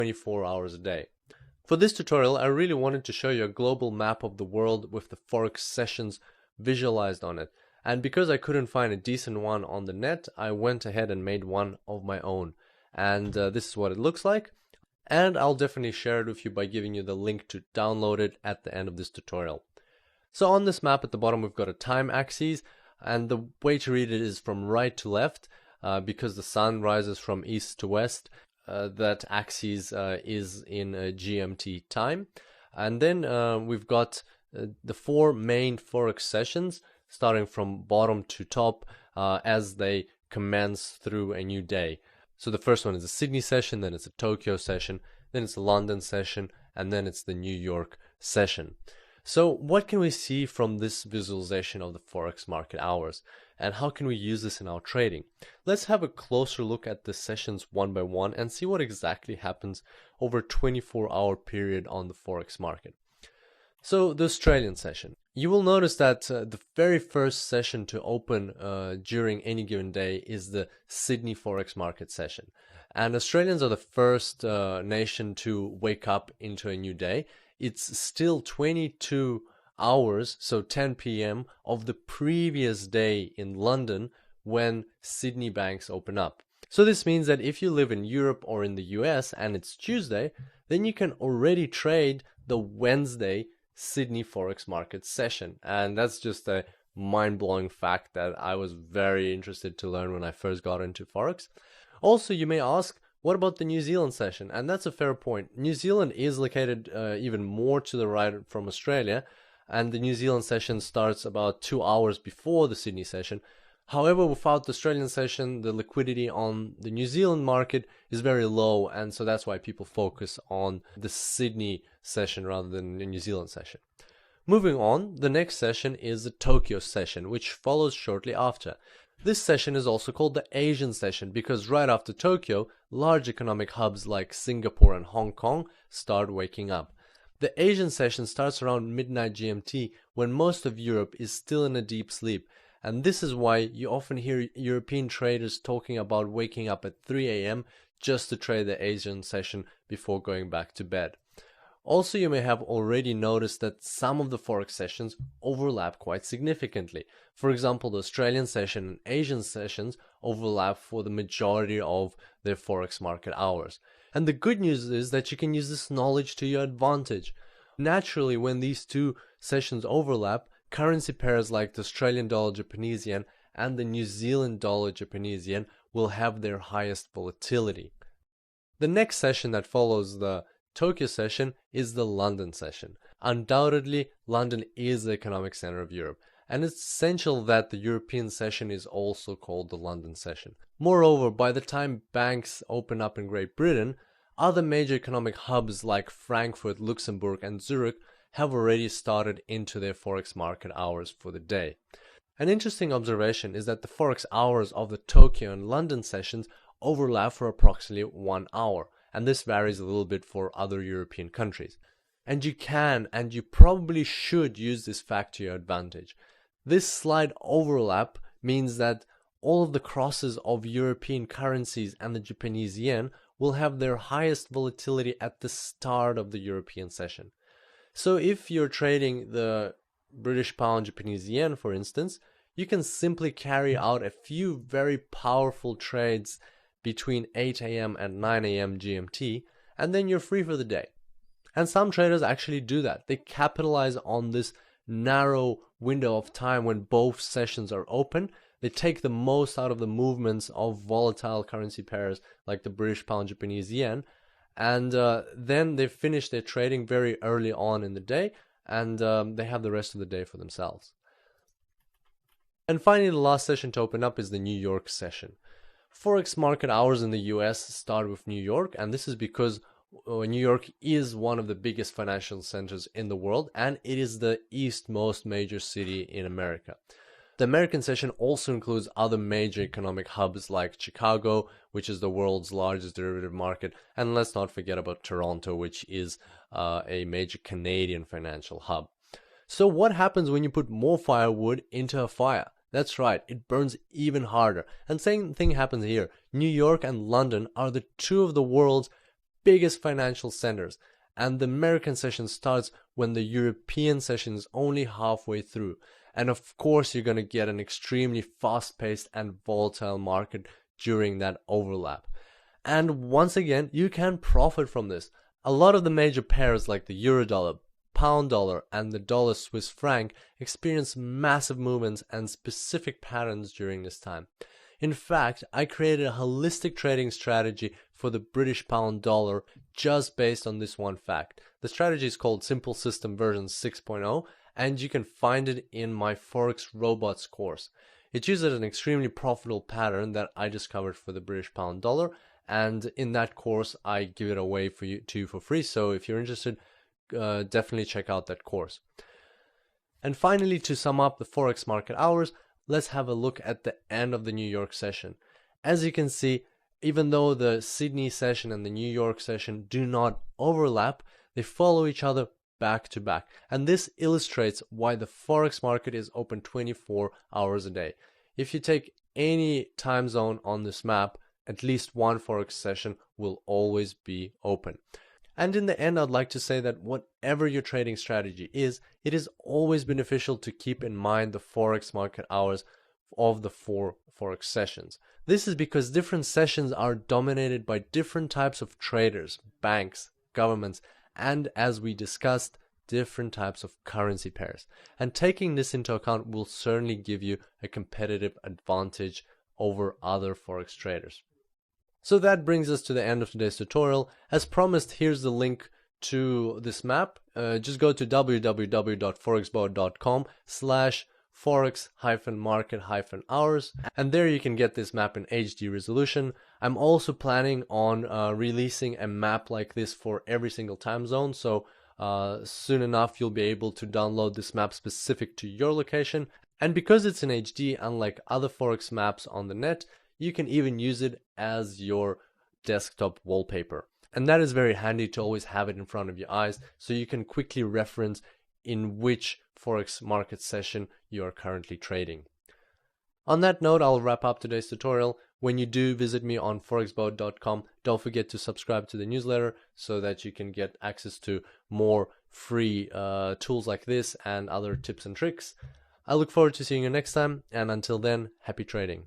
24 hours a day. For this tutorial, I really wanted to show you a global map of the world with the Forex sessions visualized on it. And because I couldn't find a decent one on the net, I went ahead and made one of my own. And this is what it looks like. And I'll definitely share it with you by giving you the link to download it at the end of this tutorial. So on this map at the bottom, we've got a time axis, and the way to read it is from right to left, because the sun rises from east to west. That axis is in GMT time. And then we've got the four main Forex sessions, starting from bottom to top as they commence through a new day. So the first one is a Sydney session, then it's a Tokyo session, then it's a London session, and then it's the New York session. So what can we see from this visualization of the Forex market hours, and how can we use this in our trading? Let's have a closer look at the sessions one by one and see what exactly happens over a 24-hour period on the Forex market. So the Australian session. You will notice that the very first session to open during any given day is the Sydney Forex market session. And Australians are the first nation to wake up into a new day. It's still 22 hours, so 10 p.m. of the previous day in London when Sydney banks open up. So this means that if you live in Europe or in the US and it's Tuesday, then you can already trade the Wednesday Sydney Forex market session. And that's just a mind-blowing fact that I was very interested to learn when I first got into Forex. Also, you may ask, what about the New Zealand session? And that's a fair point. New Zealand is located even more to the right from Australia, and the New Zealand session starts about 2 hours before the Sydney session. However, without the Australian session, the liquidity on the New Zealand market is very low, and so that's why people focus on the Sydney session rather than the New Zealand session. Moving on, the next session is the Tokyo session, which follows shortly after. This session is also called the Asian session because right after Tokyo, large economic hubs like Singapore and Hong Kong start waking up. The Asian session starts around midnight GMT when most of Europe is still in a deep sleep. And this is why you often hear European traders talking about waking up at 3 a.m. just to trade the Asian session before going back to bed. Also, you may have already noticed that some of the Forex sessions overlap quite significantly. For example, the Australian session and Asian sessions overlap for the majority of their Forex market hours. And the good news is that you can use this knowledge to your advantage. Naturally, when these two sessions overlap, currency pairs like the Australian dollar Japanese yen and the New Zealand dollar Japanese yen will have their highest volatility. The next session that follows the Tokyo session is the London session. Undoubtedly, London is the economic center of Europe, and it's essential that the European session is also called the London session. Moreover, by the time banks open up in Great Britain, other major economic hubs like Frankfurt, Luxembourg, and Zurich have already started into their Forex market hours for the day. An interesting observation is that the Forex hours of the Tokyo and London sessions overlap for approximately 1 hour. And this varies a little bit for other European countries. And you can, and you probably should use this fact to your advantage. This slight overlap means that all of the crosses of European currencies and the Japanese yen will have their highest volatility at the start of the European session. So if you're trading the British pound Japanese yen, for instance, you can simply carry out a few very powerful trades between 8 a.m. and 9 a.m. GMT, and then you're free for the day. And some traders actually do that. They capitalize on this narrow window of time when both sessions are open. They take the most out of the movements of volatile currency pairs like the British pound Japanese yen, and then they finish their trading very early on in the day, and they have the rest of the day for themselves. And finally, the last session to open up is the New York session. Forex market hours in the US start with New York, and this is because New York is one of the biggest financial centers in the world, and it is the eastmost major city in America. The American session also includes other major economic hubs like Chicago, which is the world's largest derivative market, and let's not forget about Toronto, which is a major Canadian financial hub. So what happens when you put more firewood into a fire? That's right, it burns even harder. And same thing happens here. New York and London are the two of the world's biggest financial centers, and the American session starts when the European session is only halfway through. And of course, you're going to get an extremely fast-paced and volatile market during that overlap. And once again, you can profit from this. A lot of the major pairs like the euro dollar, pound dollar, and the dollar Swiss franc experience massive movements and specific patterns during this time. In fact, I created a holistic trading strategy for the British pound dollar just based on this one fact. The strategy is called Simple System version 6.0, and you can find it in my Forex Robots course. It uses an extremely profitable pattern that I discovered for the British pound dollar, and in that course I give it away for you for free. So if you're interested, definitely check out that course. And finally, to sum up the Forex market hours, let's have a look at the end of the New York session. As you can see, even though the Sydney session and the New York session do not overlap, they follow each other back to back. And this illustrates why the Forex market is open 24 hours a day. If you take any time zone on this map, at least one Forex session will always be open. And in the end, I'd like to say that whatever your trading strategy is, it is always beneficial to keep in mind the Forex market hours of the 4 Forex sessions. This is because different sessions are dominated by different types of traders, banks, governments, and as we discussed, different types of currency pairs. And taking this into account will certainly give you a competitive advantage over other Forex traders. So that brings us to the end of today's tutorial. As promised, here's the link to this map. Just go to www.forexbo.com/forex-market-hours, and there you can get this map in HD resolution. I'm also planning on releasing a map like this for every single time zone, so soon enough you'll be able to download this map specific to your location. And because it's in HD, unlike other Forex maps on the net, you can even use it as your desktop wallpaper. And that is very handy to always have it in front of your eyes, so you can quickly reference in which Forex market session you are currently trading. On that note, I'll wrap up today's tutorial. When you do visit me on forexbo.com, don't forget to subscribe to the newsletter so that you can get access to more free tools like this and other tips and tricks. I look forward to seeing you next time, and until then, happy trading.